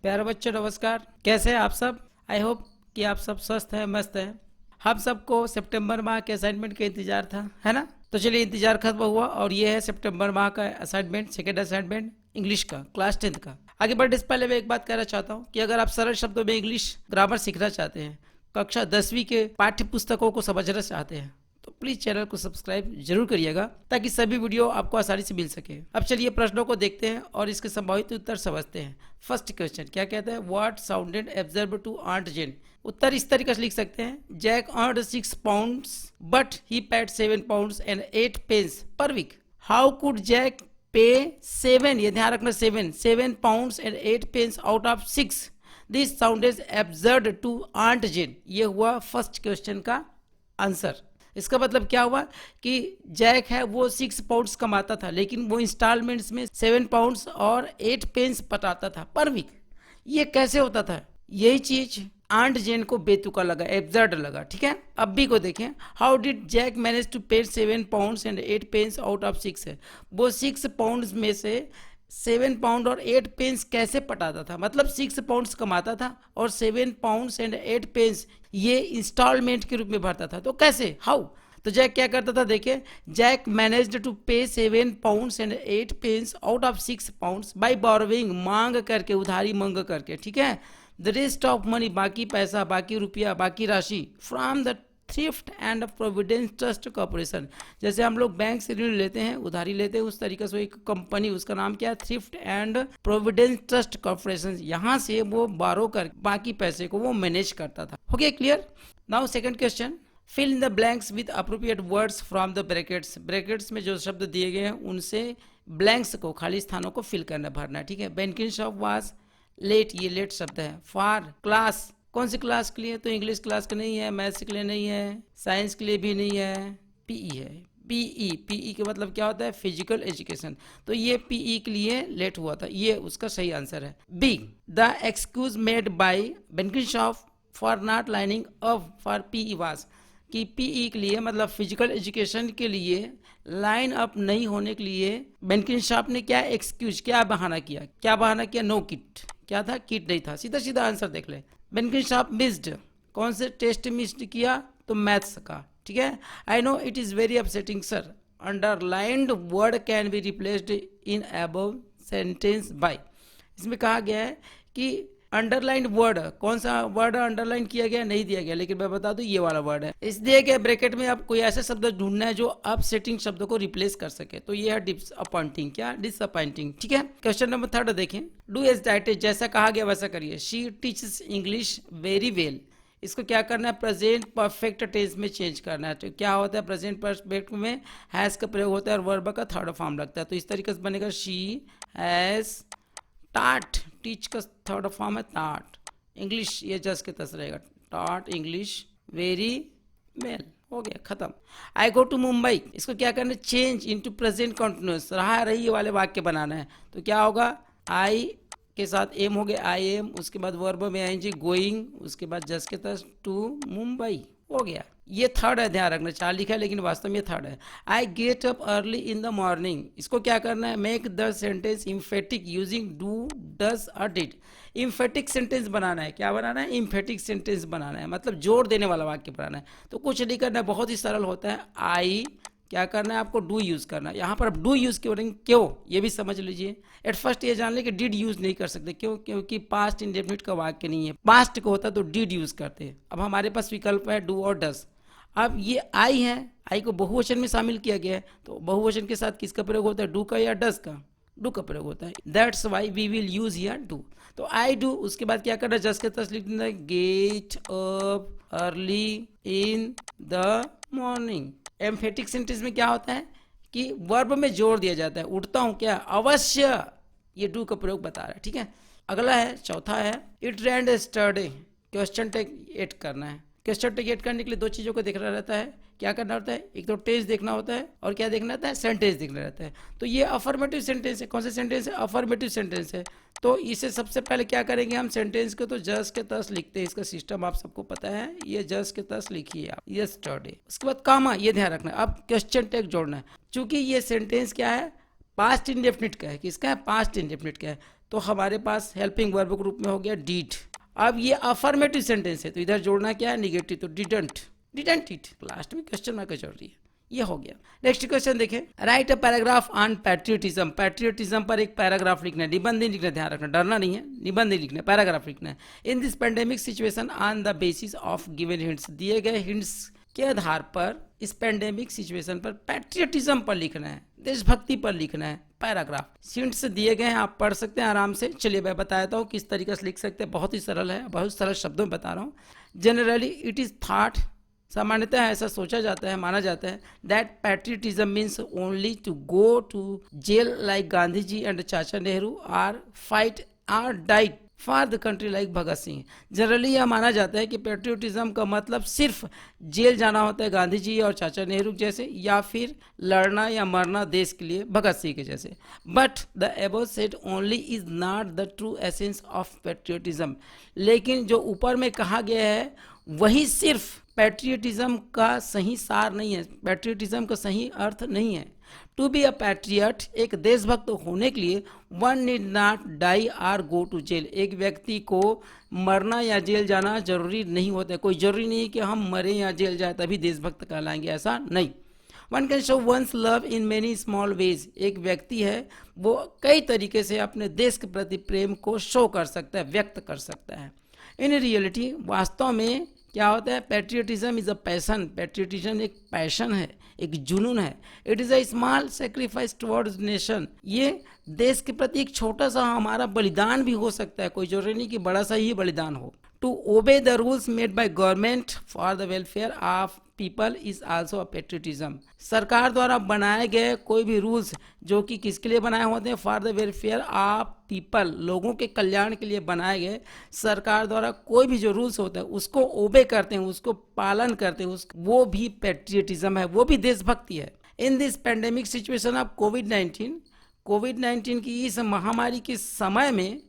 प्यारे बच्चों नमस्कार। कैसे हैं आप सब? आई होप कि आप सब स्वस्थ हैं, मस्त हैं। हम सबको सितंबर माह के असाइनमेंट का इंतजार था, है ना? तो चलिए इंतजार खत्म हुआ और ये है सितंबर माह का असाइनमेंट, सेकेंड असाइनमेंट इंग्लिश का, क्लास 10 का। आगे बढ़ने से पहले मैं एक बात कहना चाहता हूँ कि अगर आप सरल शब्दों में इंग्लिश ग्रामर सीखना चाहते हैं, कक्षा 10वीं के पाठ्य पुस्तकों को समझना चाहते हैं, तो प्लीज चैनल को सब्सक्राइब जरूर करिएगा ताकि सभी वीडियो आपको आसानी से मिल सके। अब चलिए प्रश्नों को देखते हैं और इसके संभावित उत्तर समझते हैं। फर्स्ट क्वेश्चन क्या कहता है? What sounded absurd to aunt Jane. उत्तर इस तरीके से लिख सकते हैं, Jack earned 6 pounds but he paid 7 pounds and 8 pence per week. How could Jack pay 7, ये ध्यान रखना, 7 pounds and 8 pence out of 6। This sounded absurd to aunt Jane. ये हुआ फर्स्ट क्वेश्चन का आंसर। इसका मतलब क्या हुआ कि जैक है वो 6 पाउंड्स कमाता था, लेकिन वो इंस्टॉलमेंट्स में 7 पाउंड्स और 8 पेंस पटाता था पर वीक। ये कैसे होता था? यही चीज आंट जेन को बेतुका लगा, एब्सर्ड लगा। ठीक है, अब भी को देखें, how did Jack manage to pay 7 pounds and 8 pence out of 6 है। वो 6 पाउंड्स में से 7 पाउंड और 8 पेंस कैसे पटाता था? मतलब 6 पाउंड्स कमाता था और 7 पाउंड्स एंड 8 पेंस ये इंस्टॉलमेंट के रूप में भरता था। तो कैसे, हाउ? तो जैक क्या करता था, देखिए, Jack managed to pay 7 pounds and 8 pence out of 6 pounds by borrowing, मांग करके, उधारी मांग करके। ठीक है, द रेस्ट ऑफ मनी, बाकी पैसा, बाकी रुपया, बाकी राशि, from the thrift and Providence trust corporation. जैसे हम लोग बैंक से ऋण लेते हैं, उधारी लेते हैं, उस तरीके से एक कंपनी, उसका नाम क्या है? Thrift and Providence trust corporation. यहाँ से वो बारो कर बाकी पैसे को वो मैनेज करता था। हो गया clear? Now second question, fill in the blanks with appropriate words from the brackets. Brackets में जो शब्द दिए गए हैं उनसे ब्लैंक्स को, खाली स्थानों को फिल करना, भरना है। ठीक है, बेनकिनशॉप वाज लेट, ये लेट शब्द है। फॉर क्लास, कौन सी क्लास के लिए? तो इंग्लिश क्लास के नहीं है, मैथ्स के लिए नहीं है, साइंस के लिए भी नहीं है, पीई है। पीई, पीई के मतलब क्या होता है? Physical education. तो ये पीई के लिए लेट हुआ था, ये उसका सही आंसर है। B, the excuse made by Benkinshop for not lining up for PE was, कि पीई के लिए मतलब फिजिकल एजुकेशन के लिए लाइन अप नहीं होने के लिए बेनकिनशॉप ने क्या एक्सक्यूज, क्या बहाना किया? क्या बहाना किया? No kit. क्या था? किट नहीं था। सीधा सीधा आंसर देख ले। बेनकिनशॉप मिस्ड, कौन से टेस्ट मिस्ड किया? तो मैथ्स का। ठीक है, I know it is very upsetting sir, underlined word can be replaced in above sentence by. इसमें कहा गया है कि अंडरलाइन वर्ड, कौन सा वर्ड अंडरलाइन किया गया? नहीं दिया गया, लेकिन मैं बता दूं ये वाला वर्ड है। इस दिए गए ब्रैकेट में आप कोई ऐसा शब्द ढूंढना है जो अपसेटिंग शब्द को रिप्लेस कर सके। तो ये है डिसअपॉइंटिंग। क्या? डिसअपॉइंटिंग। ठीक है, क्वेश्चन नंबर 3 देखें, डू एज डाइटेड, जैसा कहा गया वैसा करिए। She teaches English very well, इसको क्या करना है? प्रेजेंट परफेक्ट टेंस में चेंज करना है। तो क्या होता है? प्रेजेंट परफेक्ट में हैज का प्रयोग होता है और वर्ब का थर्ड फॉर्म लगता है। तो इस तरीके से बनेगा, शी हैज टाट, टीच का थर्ड फॉर्म है टाट। इंग्लिश ये जस के तस रहेगा, टाट इंग्लिश वेरी वेल। हो गया, खत्म। आई गो टू मुंबई, इसको क्या करना है? चेंज इनटू प्रेजेंट कंटिन्यूअस, रहा रही वाले वाक्य बनाना है। तो क्या होगा? आई के साथ एम हो गया, आई एम, उसके बाद वर्ब में आएंगे गोइंग, उसके बाद जस के तस टू मुंबई। हो गया, ये थर्ड है, ध्यान रखना। 4 लिखा है लेकिन वास्तव में ये थर्ड है। I get up early in the morning, इसको क्या करना है? Make the sentence emphatic using do, does और डिड। इम्फेटिक सेंटेंस बनाना है। क्या बनाना है? इम्फेटिक सेंटेंस बनाना है, मतलब जोर देने वाला वाक्य बनाना है। तो कुछ नहीं करना है, बहुत ही सरल होता है। आई क्या करना है? आपको डू यूज करना है। यहाँ पर आप डू यूज क्यों करेंगे? क्यों, ये भी समझ लीजिए। एट फर्स्ट ये जान ले कि डिड यूज नहीं कर सकते। क्यों? क्योंकि पास्ट इंडेफिनिट का वाक्य नहीं है। पास्ट को होता तो डिड यूज करते हैं। अब हमारे पास विकल्प है डू और डस। अब ये आई है, आई को बहुवचन में शामिल किया गया है, तो बहुवचन के साथ किसका प्रयोग होता है? डू का या डस का? डू का प्रयोग होता है। That's why we will use here do. तो आई डू, उसके बाद क्या करना है? जस्ट के तस लिख देना है, gate up early in the morning. Emphatic sentence में क्या होता है कि वर्ब में जोर दिया जाता है। उठता हूं क्या? अवश्य, ये डू का प्रयोग बता रहा है। ठीक है, अगला है, चौथा है, it red study, question tag add करना है। क्वेश्चन टैग ऐड करने के लिए 2 चीज़ों को देखना रहता है। क्या करना होता है? एक तो टेंस देखना होता है और क्या देखना रहता है? सेंटेंस देखना रहता है। तो ये अफर्मेटिव सेंटेंस है। कौन सा सेंटेंस है? अफर्मेटिव सेंटेंस है। तो इसे सबसे पहले क्या करेंगे हम? सेंटेंस को तो जस्ट के तस लिखते हैं, इसका सिस्टम आप सबको पता है। ये जस्ट के तस लिखिए आप, यस्टरडे। उसके बाद कामा, ये ध्यान रखना है। अब क्वेश्चन टैग जोड़ना है। चूंकि ये सेंटेंस क्या है? पास्ट इंडेफिनिट का है। किसका है? पास्ट इंडेफिनिट का है। तो हमारे पास हेल्पिंग वर्ब के रूप में हो गया डिड। अब ये अफर्मेटिव सेंटेंस है तो इधर जोड़ना क्या है, निगेटिव, तो डिडंट इट, लास्ट में क्वेश्चन मार्क जरूरी है, ये हो गया। नेक्स्ट क्वेश्चन देखें, right a paragraph on patriotism. Patriotism पर एक पैराग्राफ लिखना है, निबंध नहीं लिखना, ध्यान रखना, डरना नहीं है, निबंध नहीं लिखना है, पैराग्राफ लिखना है। In this pandemic situation on the basis of given hints, दिए गए हिंट्स के आधार पर इस पेंडेमिक सिचुएशन पर पैट्रियटिज्म पर लिखना है, देशभक्ति पर लिखना है पैराग्राफ। हिंट्स दिए गए हैं, आप पढ़ सकते हैं आराम से। चलिए मैं बताता हूँ किस तरीके से लिख सकते हैं, बहुत ही सरल है, बहुत सरल शब्दों में बता रहा हूँ। जनरली इट इज थॉट, सामान्यतः ऐसा सोचा जाता है, माना जाता है, that patriotism means only to go to jail like Gandhi ji and Chacha Nehru, or fight or die for the country like Bhagat Singh. Generally यह माना जाता है कि पैट्रियटिज्म का मतलब सिर्फ जेल जाना होता है गांधी जी और चाचा नेहरू जैसे, या फिर लड़ना या मरना देश के लिए भगत सिंह के जैसे। But the above said only is not the true essence of patriotism, लेकिन जो ऊपर में कहा गया है वही सिर्फ पैट्रियटिज्म का सही सार नहीं है, पैट्रियटिज्म का सही अर्थ नहीं है। टू बी अ पैट्रियट, एक देशभक्त होने के लिए, one need not die or go to jail, एक व्यक्ति को मरना या जेल जाना जरूरी नहीं होता है। कोई जरूरी नहीं है कि हम मरे या जेल जाए तभी देशभक्त कहलाएंगे, ऐसा नहीं। One can show one's love in many small ways, एक व्यक्ति है वो कई तरीके से अपने देश के प्रति प्रेम को शो कर सकता है, व्यक्त कर सकता है। इन रियलिटी, वास्तव में क्या होता है, patriotism is a passion, patriotism एक पैशन है, एक जुनून है। It is a small sacrifice towards nation, ये देश के प्रति एक छोटा सा हमारा बलिदान भी हो सकता है, कोई जरूरी नहीं कि बड़ा सा ही बलिदान हो। To obey the rules made by government for the welfare of people is also a patriotism, सरकार द्वारा बनाए गए कोई भी रूल्स जो कि किसके लिए बनाए होते हैं, for the welfare of people, लोगों के कल्याण के लिए बनाए गए, सरकार द्वारा कोई भी जो रूल्स होता है उसको ओबे करते हैं, उसको पालन करते हैं, वो भी पैट्रियटिज्म है, वो भी देशभक्ति है। In this pandemic situation of कोविड-19 की इस महामारी के समय में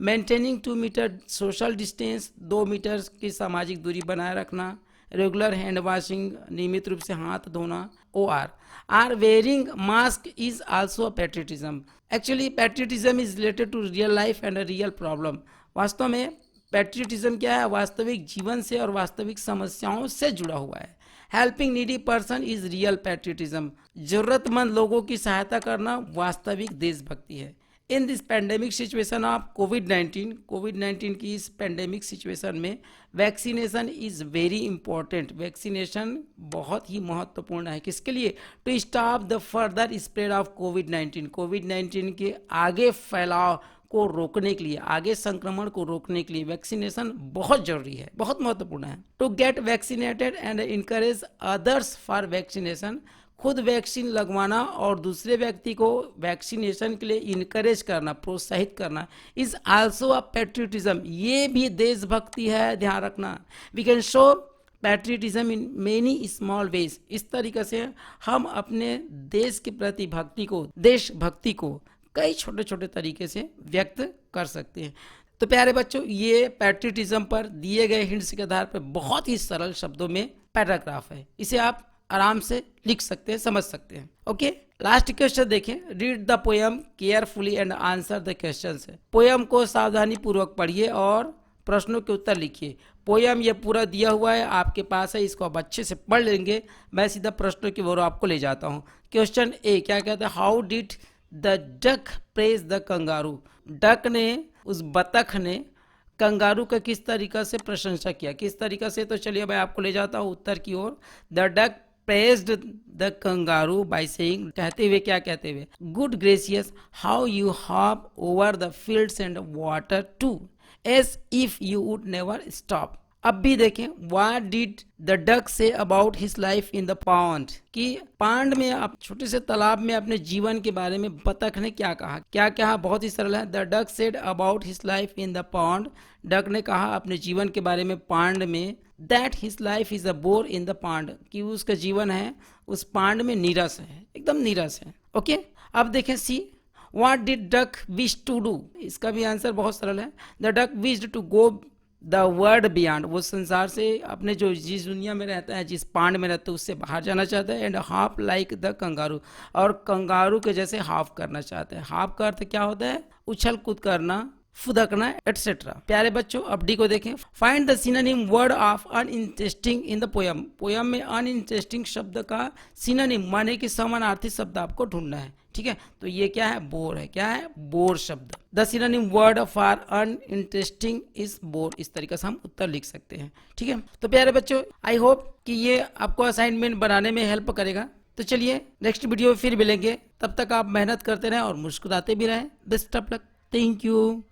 maintaining 2 metre social distance, 2 metre की सामाजिक दूरी बनाए रखना, रेगुलर हैंड वॉशिंग, नियमित रूप से हाथ धोना, OR or wearing mask is also a patriotism. Actually patriotism is related to real life and a real problem. वास्तव में पैट्रियटिज्म क्या है, वास्तविक जीवन से और वास्तविक समस्याओं से जुड़ा हुआ है। Helping needy person is real patriotism, जरूरतमंद लोगों की सहायता करना वास्तविक देशभक्ति है। In this pandemic situation of कोविड-19 की इस पेंडेमिक सिचुएशन में vaccination is very important, vaccination बहुत ही महत्वपूर्ण है, किसके लिए, to stop the further spread of कोविड-19 के आगे फैलाव को रोकने के लिए, आगे संक्रमण को रोकने के लिए वैक्सीनेशन बहुत जरूरी है, बहुत महत्वपूर्ण है। To get vaccinated and encourage others for vaccination, खुद वैक्सीन लगवाना और दूसरे व्यक्ति को वैक्सीनेशन के लिए इनकरेज करना, प्रोत्साहित करना, इज आल्सो अ पैट्रियटिज्म, ये भी देशभक्ति है, ध्यान रखना। We can show patriotism in many small ways, इस तरीके से हम अपने देश के प्रति भक्ति को, देशभक्ति को कई छोटे छोटे तरीके से व्यक्त कर सकते हैं। तो प्यारे बच्चों, ये पैट्रियटिज्म पर दिए गए हिंट्स के आधार पर बहुत ही सरल शब्दों में पैराग्राफ है, इसे आप आराम से लिख सकते हैं, समझ सकते हैं। ओके, लास्ट क्वेश्चन देखें, read the poem carefully and answer the questions. Poem को सावधानी पूर्वक पढ़िए और प्रश्नों के उत्तर लिखिए। पोयम ये पूरा दिया हुआ है, आपके पास है, इसको आप अच्छे से पढ़ लेंगे। मैं सीधा प्रश्नों की ओर आपको ले जाता हूँ। क्वेश्चन ए क्या कहता है, how did the duck praise the kangaroo, duck ने, उस बतख ने कंगारू का किस तरीका से प्रशंसा किया, किस तरीका से, तो चलिए मैं आपको ले जाता हूँ उत्तर की ओर। The duck praised the kangaroo by saying, कहते हुए, क्या कहते हुए, good gracious how you hop over the fields and water to as if you would never stop. अब भी देखें, what did the duck say about his life in the pond, कि pond में, आप छोटे से तालाब में अपने जीवन के बारे में बतख ने क्या कहा, क्या कहा, बहुत ही सरल है। The duck said about his life in the pond, duck ने कहा अपने जीवन के बारे में पांड में, that his life is a bore in the pond, कि उसका जीवन है उस पांड में नीरस है, एकदम नीरस है। ओके, अब देखें see, what did duck wish to do, इसका भी आंसर बहुत सरल है। The duck wished to go the world beyond, वो संसार से, अपने जो जिस दुनिया में रहता है, जिस पांड में रहता है, उससे बाहर जाना चाहता है। And half like the kangaroo, और कंगारू के जैसे हाफ करना चाहता है। हाफ का अर्थ क्या होता है, उछल कूद करना, फुदकना, एटसेट्रा। प्यारे बच्चों, अब डी को देखें। Find the synonym word of uninteresting in the poem. Poem में अनइंटरेस्टिंग शब्द का सिनोनिम माने कि समानार्थी शब्द आपको ढूंढना है। ठीक है, तो ये क्या है? बोर है। क्या है? बोर शब्द। The synonym word for uninteresting is bore. इस तरीके से हम उत्तर लिख सकते हैं। ठीक है, तो प्यारे बच्चों, आई होप कि ये आपको असाइनमेंट बनाने में हेल्प करेगा। तो चलिए नेक्स्ट वीडियो में फिर मिलेंगे, तब तक आप मेहनत करते रहें और मुस्कुराते भी रहें। Best of luck. Thank you.